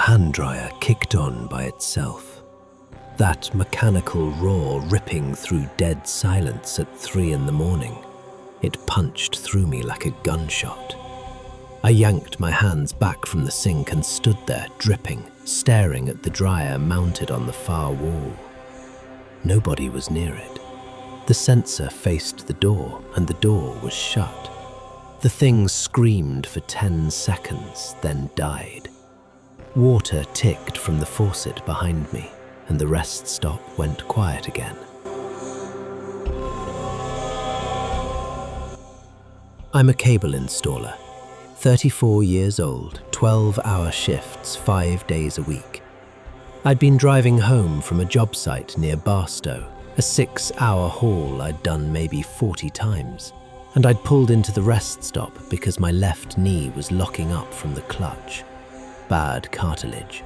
hand dryer kicked on by itself. That mechanical roar ripping through dead silence at 3 in the morning. It punched through me like a gunshot. I yanked my hands back from the sink and stood there, dripping, staring at the dryer mounted on the far wall. Nobody was near it. The sensor faced the door, and the door was shut. The thing screamed for 10 seconds, then died. Water ticked from the faucet behind me, and the rest stop went quiet again. I'm a cable installer. 34 years old, 12-hour shifts, 5 days a week. I'd been driving home from a job site near Barstow, a 6-hour haul I'd done maybe 40 times, and I'd pulled into the rest stop because my left knee was locking up from the clutch. Bad cartilage.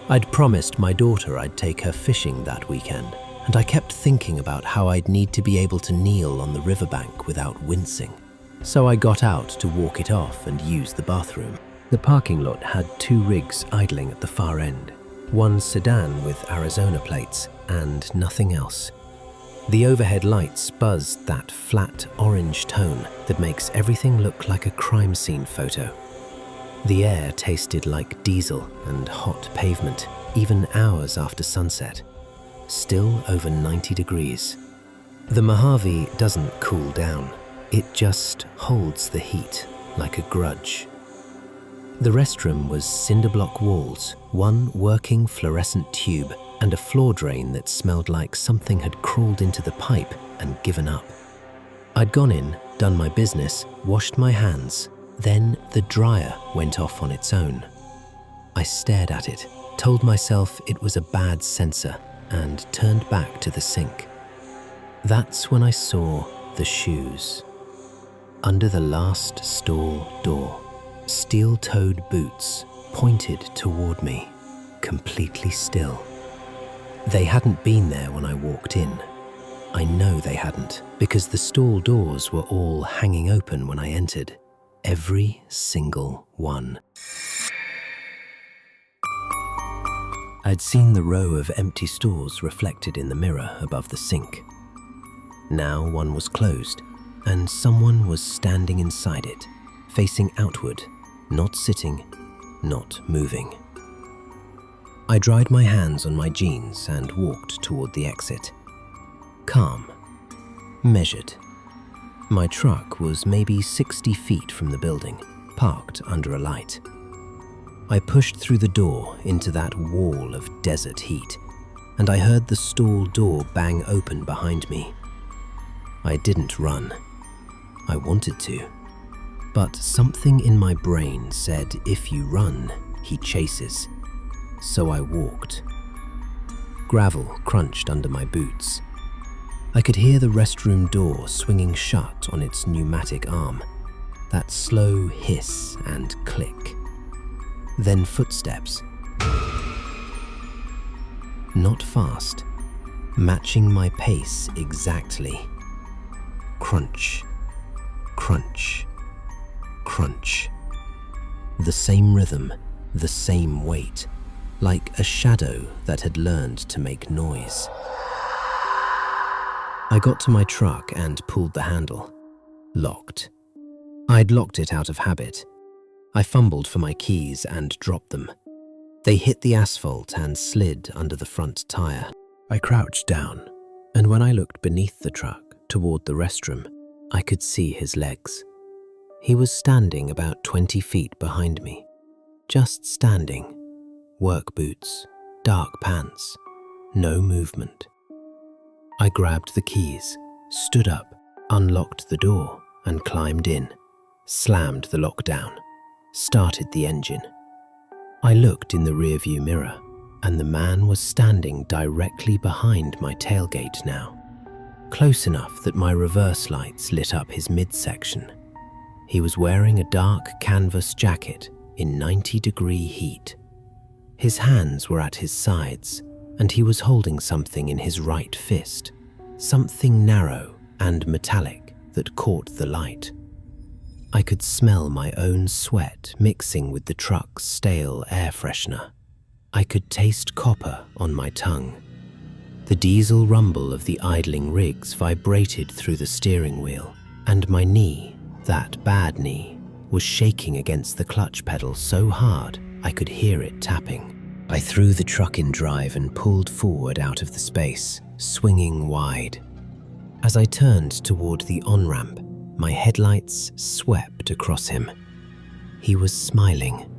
I'd promised my daughter I'd take her fishing that weekend, and I kept thinking about how I'd need to be able to kneel on the riverbank without wincing. So I got out to walk it off and use the bathroom. The parking lot had 2 rigs idling at the far end, one sedan with Arizona plates and nothing else. The overhead lights buzzed that flat orange tone that makes everything look like a crime scene photo. The air tasted like diesel and hot pavement, even hours after sunset. Still over 90 degrees. The Mojave doesn't cool down. It just holds the heat like a grudge. The restroom was cinder block walls, one working fluorescent tube, and a floor drain that smelled like something had crawled into the pipe and given up. I'd gone in, done my business, washed my hands, then the dryer went off on its own. I stared at it, told myself it was a bad sensor, and turned back to the sink. That's when I saw the shoes. Under the last stall door, steel-toed boots pointed toward me, completely still. They hadn't been there when I walked in. I know they hadn't, because the stall doors were all hanging open when I entered. Every single one. I'd seen the row of empty stalls reflected in the mirror above the sink. Now one was closed, and someone was standing inside it, facing outward, not sitting, not moving. I dried my hands on my jeans and walked toward the exit. Calm. Measured. My truck was maybe 60 feet from the building, parked under a light. I pushed through the door into that wall of desert heat, and I heard the stall door bang open behind me. I didn't run. I wanted to. But something in my brain said if you run, he chases. So I walked. Gravel crunched under my boots. I could hear the restroom door swinging shut on its pneumatic arm. That slow hiss and click. Then footsteps. Not fast, matching my pace exactly. Crunch, crunch, crunch. The same rhythm, the same weight, like a shadow that had learned to make noise. I got to my truck and pulled the handle. Locked. I'd locked it out of habit. I fumbled for my keys and dropped them. They hit the asphalt and slid under the front tire. I crouched down, and when I looked beneath the truck toward the restroom, I could see his legs. He was standing about 20 feet behind me. Just standing. Work boots, dark pants, no movement. I grabbed the keys, stood up, unlocked the door, and climbed in, slammed the lock down, started the engine. I looked in the rearview mirror, and the man was standing directly behind my tailgate now, close enough that my reverse lights lit up his midsection. He was wearing a dark canvas jacket in 90-degree heat. His hands were at his sides, and he was holding something in his right fist, something narrow and metallic that caught the light. I could smell my own sweat mixing with the truck's stale air freshener. I could taste copper on my tongue. The diesel rumble of the idling rigs vibrated through the steering wheel, and my knee, that bad knee, was shaking against the clutch pedal so hard I could hear it tapping. I threw the truck in drive and pulled forward out of the space, swinging wide. As I turned toward the on-ramp, my headlights swept across him. He was smiling.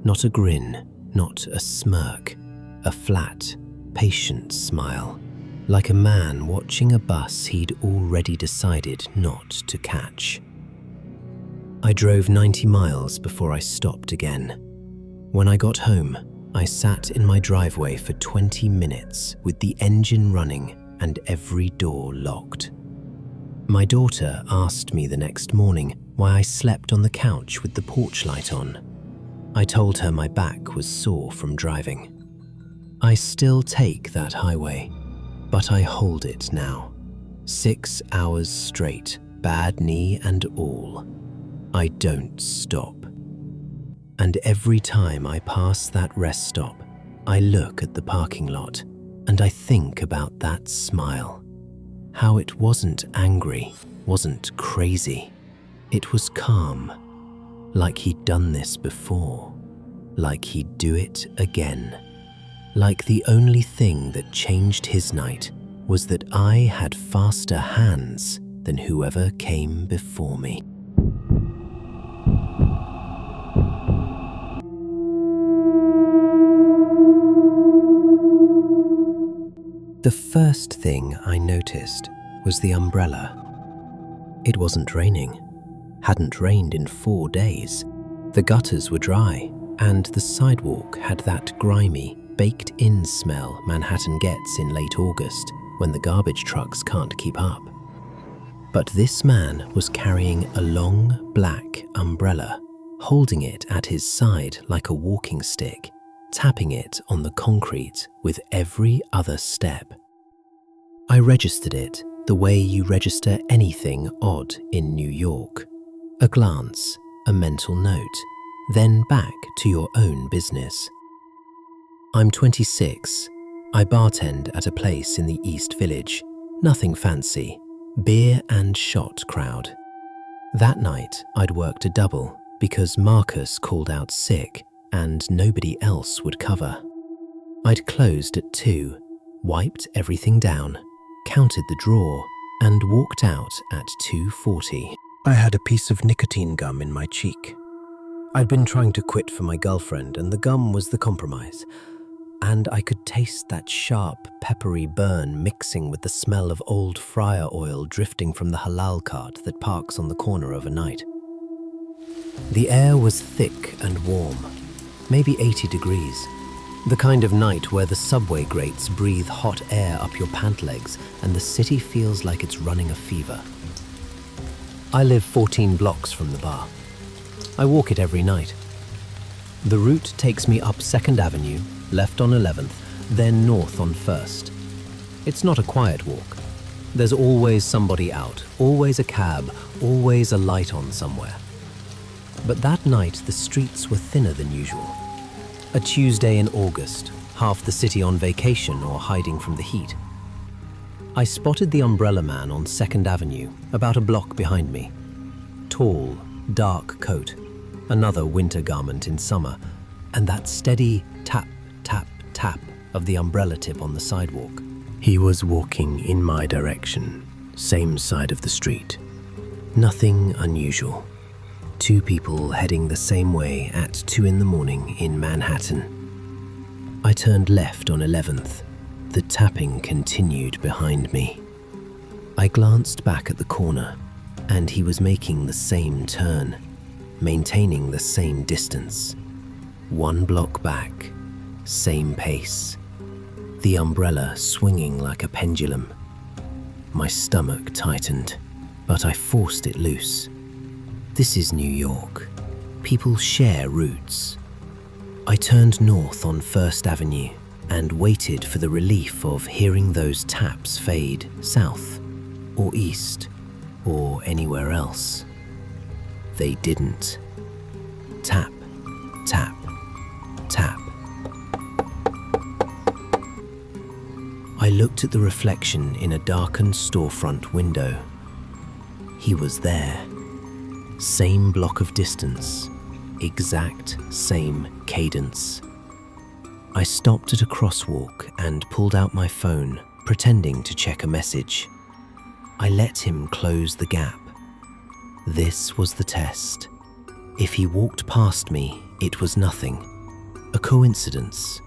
Not a grin, not a smirk, a flat, patient smile, like a man watching a bus he'd already decided not to catch. I drove 90 miles before I stopped again. When I got home, I sat in my driveway for 20 minutes with the engine running and every door locked. My daughter asked me the next morning why I slept on the couch with the porch light on. I told her my back was sore from driving. I still take that highway, but I hold it now. 6 hours straight, bad knee and all. I don't stop. And every time I pass that rest stop, I look at the parking lot and I think about that smile. How it wasn't angry, wasn't crazy. It was calm, like he'd done this before, like he'd do it again. Like the only thing that changed his night was that I had faster hands than whoever came before me. The first thing I noticed was the umbrella. It wasn't raining. Hadn't rained in 4 days. The gutters were dry, and the sidewalk had that grimy, baked-in smell Manhattan gets in late August when the garbage trucks can't keep up. But this man was carrying a long, black umbrella, holding it at his side like a walking stick, tapping it on the concrete with every other step. I registered it the way you register anything odd in New York. A glance, a mental note, then back to your own business. I'm 26. I bartend at a place in the East Village. Nothing fancy. Beer and shot crowd. That night, I'd worked a double because Marcus called out sick and nobody else would cover. I'd closed at 2, wiped everything down, counted the drawer, and walked out at 2:40. I had a piece of nicotine gum in my cheek. I'd been trying to quit for my girlfriend, and the gum was the compromise. And I could taste that sharp, peppery burn mixing with the smell of old fryer oil drifting from the halal cart that parks on the corner overnight. The air was thick and warm, maybe 80 degrees. The kind of night where the subway grates breathe hot air up your pant legs and the city feels like it's running a fever. I live 14 blocks from the bar. I walk it every night. The route takes me up 2nd Avenue, left on 11th, then north on 1st. It's not a quiet walk. There's always somebody out, always a cab, always a light on somewhere. But that night the streets were thinner than usual. A Tuesday in August, half the city on vacation or hiding from the heat. I spotted the umbrella man on 2nd Avenue, about a block behind me. Tall, dark coat, another winter garment in summer, and that steady tap, tap, tap of the umbrella tip on the sidewalk. He was walking in my direction, same side of the street. Nothing unusual. 2 people heading the same way at 2 in the morning in Manhattan. I turned left on 11th. The tapping continued behind me. I glanced back at the corner, and he was making the same turn, maintaining the same distance. 1 block back, same pace. The umbrella swinging like a pendulum. My stomach tightened, but I forced it loose. This is New York. People share routes. I turned north on 1st Avenue and waited for the relief of hearing those taps fade south or east or anywhere else. They didn't. Tap, tap, tap. looked at the reflection in a darkened storefront window. He was there. Same block of distance, exact same cadence. I stopped at a crosswalk and pulled out my phone, pretending to check a message. I let him close the gap. This was the test. If he walked past me, it was nothing. A coincidence.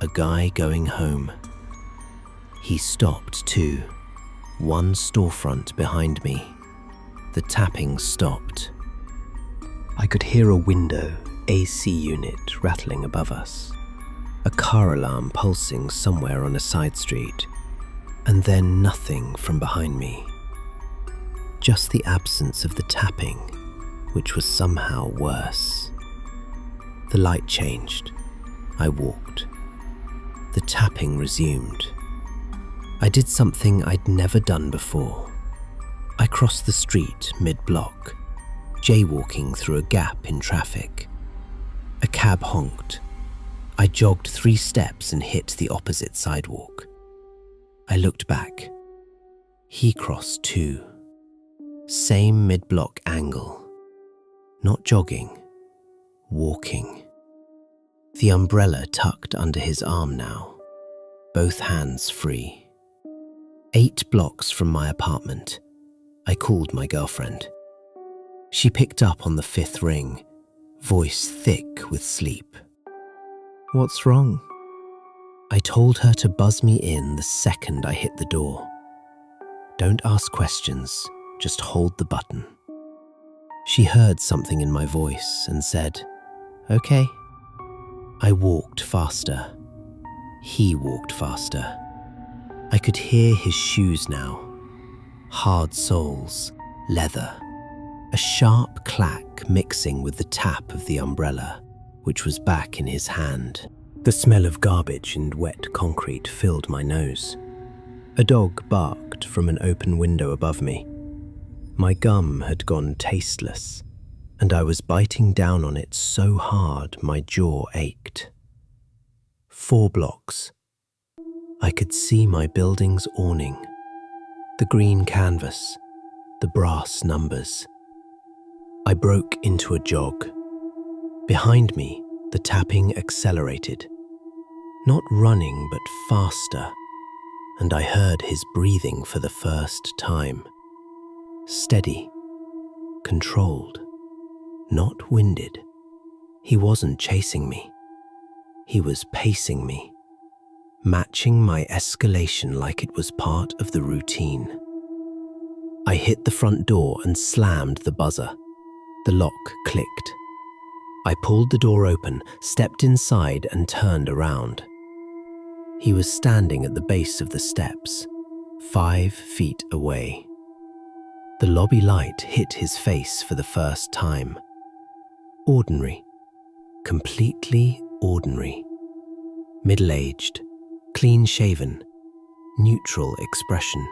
A guy going home. He stopped too. One storefront behind me. The tapping stopped. I could hear a window, AC unit rattling above us. A car alarm pulsing somewhere on a side street. And then nothing from behind me. Just the absence of the tapping, which was somehow worse. The light changed. I walked. The tapping resumed. I did something I'd never done before. I crossed the street mid-block, jaywalking through a gap in traffic. A cab honked. I jogged 3 steps and hit the opposite sidewalk. I looked back. He crossed too. Same mid-block angle. Not jogging, walking. The umbrella tucked under his arm now, both hands free. 8 blocks from my apartment, I called my girlfriend. She picked up on the 5th ring, voice thick with sleep. "What's wrong?" I told her to buzz me in the second I hit the door. Don't ask questions, just hold the button. She heard something in my voice and said, "Okay." I walked faster. He walked faster. I could hear his shoes now. Hard soles, leather. A sharp clack mixing with the tap of the umbrella, which was back in his hand. The smell of garbage and wet concrete filled my nose. A dog barked from an open window above me. My gum had gone tasteless, and I was biting down on it so hard my jaw ached. 4 blocks. I could see my building's awning, the green canvas, the brass numbers. I broke into a jog. Behind me, the tapping accelerated. Not running, but faster, and I heard his breathing for the first time. Steady, controlled, not winded. He wasn't chasing me. He was pacing me, matching my escalation like it was part of the routine. I hit the front door and slammed the buzzer. The lock clicked. I pulled the door open, stepped inside and turned around. He was standing at the base of the steps, 5 feet away. The lobby light hit his face for the first time. Ordinary, completely ordinary. Middle-aged, clean-shaven, neutral expression.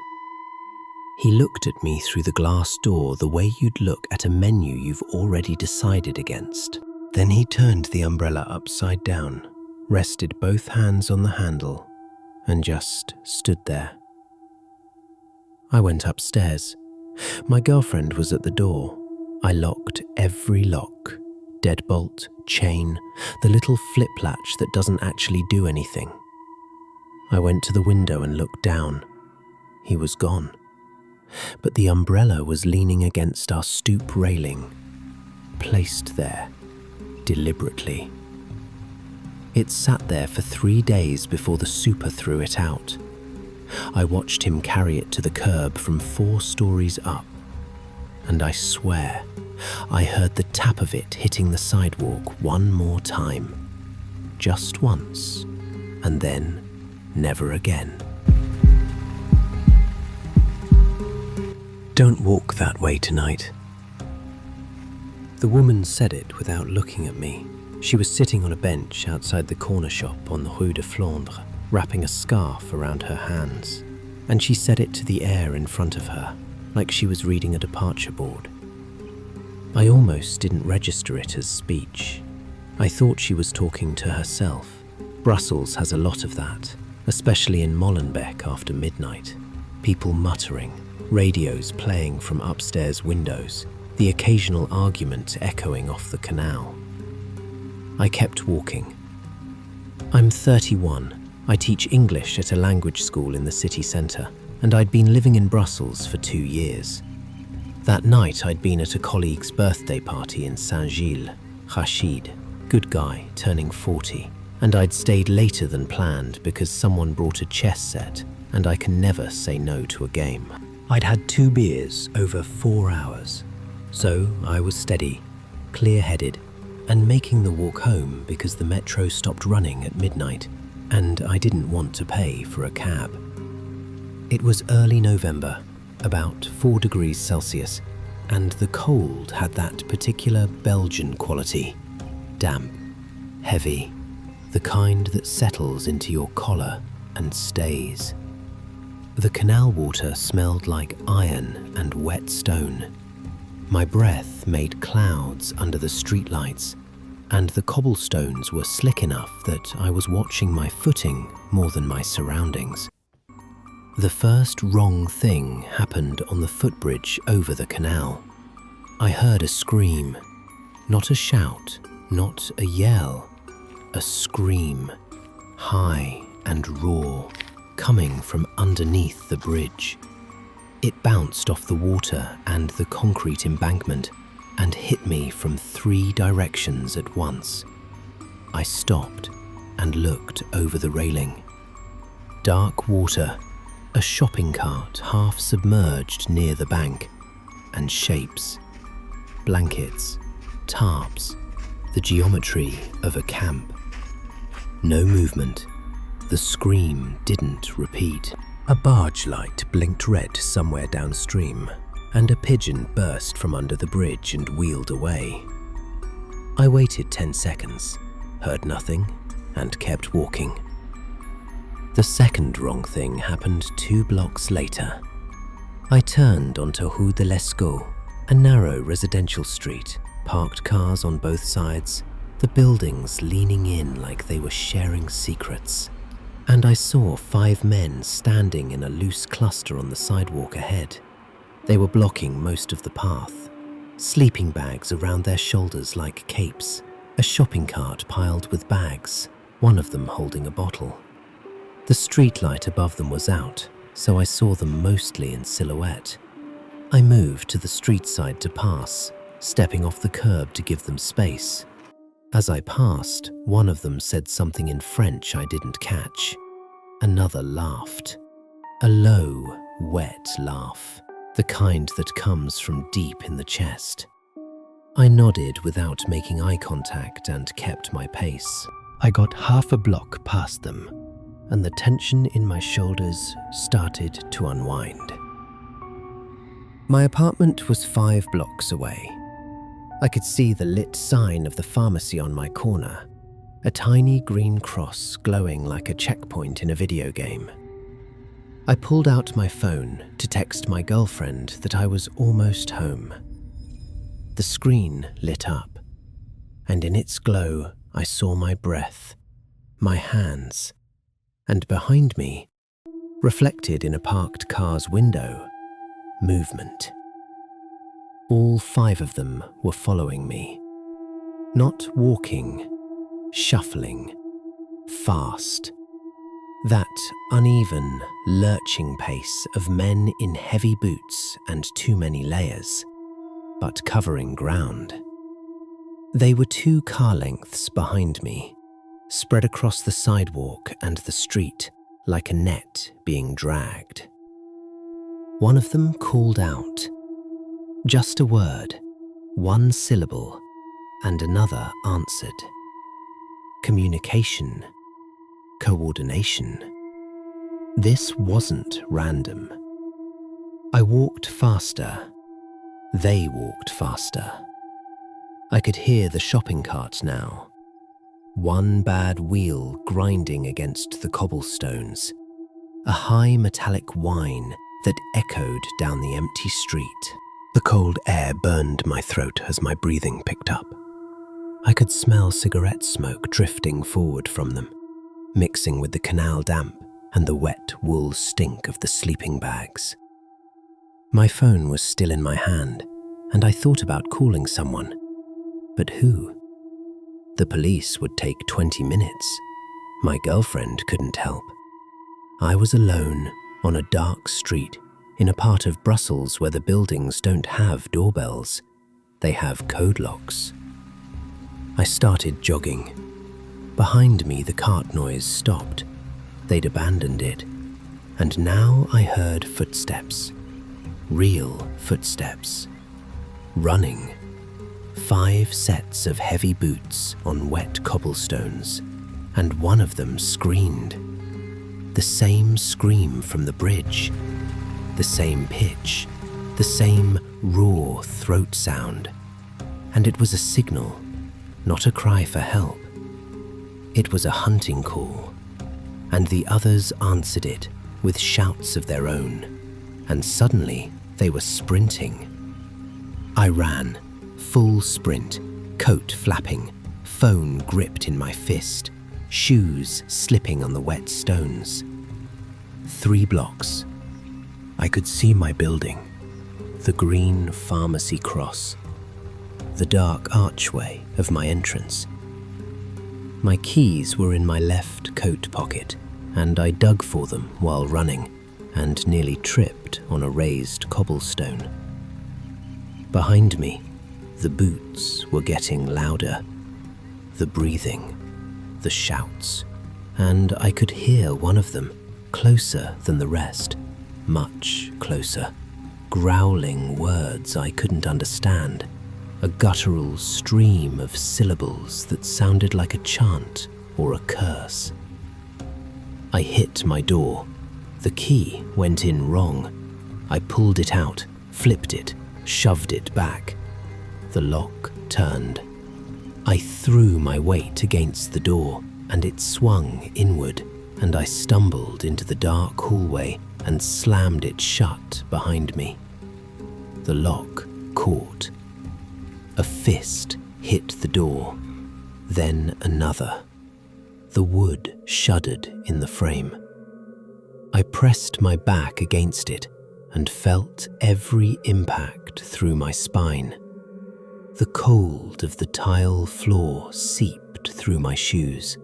He looked at me through the glass door the way you'd look at a menu you've already decided against. Then he turned the umbrella upside down, rested both hands on the handle, and just stood there. I went upstairs. My girlfriend was at the door. I locked every lock, deadbolt, chain, the little flip latch that doesn't actually do anything. I went to the window and looked down. He was gone. But the umbrella was leaning against our stoop railing, placed there, deliberately. It sat there for 3 days before the super threw it out. I watched him carry it to the curb from 4 stories up, and I swear I heard the tap of it hitting the sidewalk one more time. Just once, and then never again. Don't walk that way tonight. The woman said it without looking at me. She was sitting on a bench outside the corner shop on the Rue de Flandre, wrapping a scarf around her hands, and she said it to the air in front of her, like she was reading a departure board. I almost didn't register it as speech. I thought she was talking to herself. Brussels has a lot of that. especially in Molenbeek after midnight. People muttering, radios playing from upstairs windows, the occasional argument echoing off the canal. I kept walking. I'm 31. I teach English at a language school in the city centre, and I'd been living in Brussels for 2 years. That night I'd been at a colleague's birthday party in Saint-Gilles, Rachid, good guy, turning 40, and I'd stayed later than planned because someone brought a chess set, and I can never say no to a game. I'd had 2 beers over 4 hours, so I was steady, clear-headed, and making the walk home because the metro stopped running at midnight, and I didn't want to pay for a cab. It was early November, about 4 degrees Celsius, and the cold had that particular Belgian quality, damp, heavy, the kind that settles into your collar and stays. The canal water smelled like iron and wet stone. My breath made clouds under the streetlights, and the cobblestones were slick enough that I was watching my footing more than my surroundings. The first wrong thing happened on the footbridge over the canal. I heard a scream, not a shout, not a yell, a scream, high and raw, coming from underneath the bridge. It bounced off the water and the concrete embankment and hit me from 3 directions at once. I stopped and looked over the railing. Dark water, a shopping cart half submerged near the bank, and shapes, blankets, tarps, the geometry of a camp. No movement. The scream didn't repeat. A barge light blinked red somewhere downstream, and a pigeon burst from under the bridge and wheeled away. I waited 10 seconds, heard nothing, and kept walking. The second wrong thing happened 2 blocks later. I turned onto Rue de l'Escaut, a narrow residential street, parked cars on both sides, the buildings leaning in like they were sharing secrets. And I saw 5 men standing in a loose cluster on the sidewalk ahead. They were blocking most of the path, sleeping bags around their shoulders like capes, a shopping cart piled with bags, one of them holding a bottle. The streetlight above them was out, so I saw them mostly in silhouette. I moved to the street side to pass, stepping off the curb to give them space. As I passed, one of them said something in French I didn't catch. Another laughed. A low, wet laugh, the kind that comes from deep in the chest. I nodded without making eye contact and kept my pace. I got half a block past them, and the tension in my shoulders started to unwind. My apartment was 5 blocks away. I could see the lit sign of the pharmacy on my corner, a tiny green cross glowing like a checkpoint in a video game. I pulled out my phone to text my girlfriend that I was almost home. The screen lit up, and in its glow I saw my breath, my hands, and behind me, reflected in a parked car's window, movement. All 5 of them were following me. Not walking, shuffling, fast. That uneven, lurching pace of men in heavy boots and too many layers, but covering ground. They were 2 car lengths behind me, spread across the sidewalk and the street like a net being dragged. One of them called out. Just a word, 1 syllable, and another answered. Communication, coordination. This wasn't random. I walked faster. They walked faster. I could hear the shopping cart now. 1 bad wheel grinding against the cobblestones. A high metallic whine that echoed down the empty street. The cold air burned my throat as my breathing picked up. I could smell cigarette smoke drifting forward from them, mixing with the canal damp and the wet wool stink of the sleeping bags. My phone was still in my hand, and I thought about calling someone. But who? The police would take 20 minutes. My girlfriend couldn't help. I was alone on a dark street in a part of Brussels where the buildings don't have doorbells. They have code locks. I started jogging. Behind me, the cart noise stopped. They'd abandoned it. And now I heard footsteps. Real footsteps. Running. 5 sets of heavy boots on wet cobblestones, and one of them screamed. The same scream from the bridge. The same pitch. The same raw throat sound. And it was a signal, not a cry for help. It was a hunting call, and the others answered it with shouts of their own, and suddenly they were sprinting. I ran, full sprint, coat flapping, phone gripped in my fist, shoes slipping on the wet stones. 3 blocks. I could see my building, the green pharmacy cross, the dark archway of my entrance. My keys were in my left coat pocket, and I dug for them while running and nearly tripped on a raised cobblestone. Behind me, the boots were getting louder, the breathing, the shouts, and I could hear one of them, closer than the rest, much closer, growling words I couldn't understand, a guttural stream of syllables that sounded like a chant or a curse. I hit my door. The key went in wrong. I pulled it out, flipped it, shoved it back. The lock turned. I threw my weight against the door, and it swung inward, and I stumbled into the dark hallway and slammed it shut behind me. The lock caught. A fist hit the door, then another. The wood shuddered in the frame. I pressed my back against it and felt every impact through my spine. The cold of the tile floor seeped through my shoes.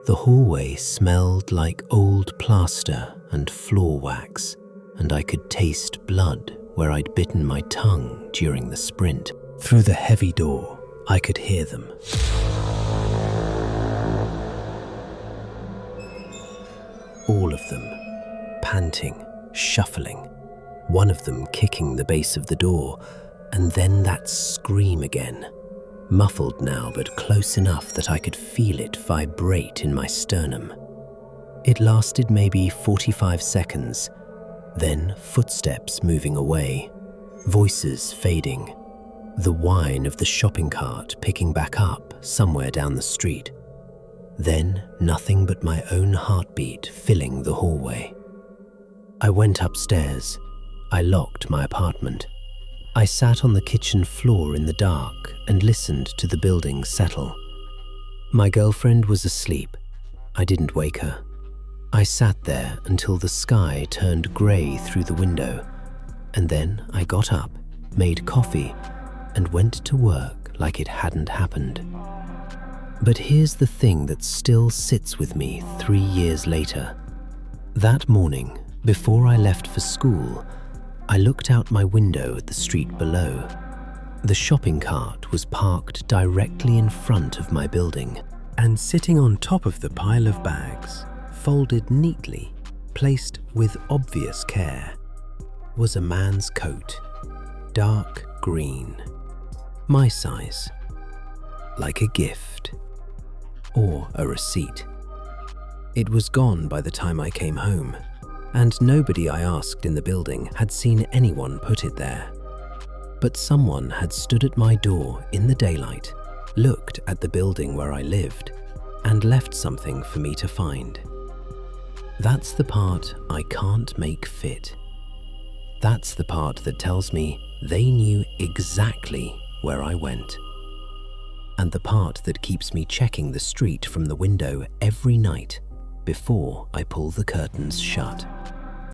The hallway smelled like old plaster and floor wax, and I could taste blood where I'd bitten my tongue during the sprint. Through the heavy door, I could hear them. All of them, panting, shuffling, one of them kicking the base of the door, and then that scream again, muffled now but close enough that I could feel it vibrate in my sternum. It lasted maybe 45 seconds, then footsteps moving away, voices fading, the whine of the shopping cart picking back up somewhere down the street. Then nothing but my own heartbeat filling the hallway. I went upstairs. I locked my apartment. I sat on the kitchen floor in the dark and listened to the building settle. My girlfriend was asleep. I didn't wake her. I sat there until the sky turned grey through the window, and then I got up, made coffee, and went to work like it hadn't happened. But here's the thing that still sits with me 3 years later. That morning, before I left for school, I looked out my window at the street below. The shopping cart was parked directly in front of my building, and sitting on top of the pile of bags, folded neatly, placed with obvious care, was a man's coat, dark green, my size, like a gift or a receipt. It was gone by the time I came home, and nobody I asked in the building had seen anyone put it there. But someone had stood at my door in the daylight, looked at the building where I lived, and left something for me to find. That's the part I can't make fit. That's the part that tells me they knew exactly where I went. And the part that keeps me checking the street from the window every night before I pull the curtains shut.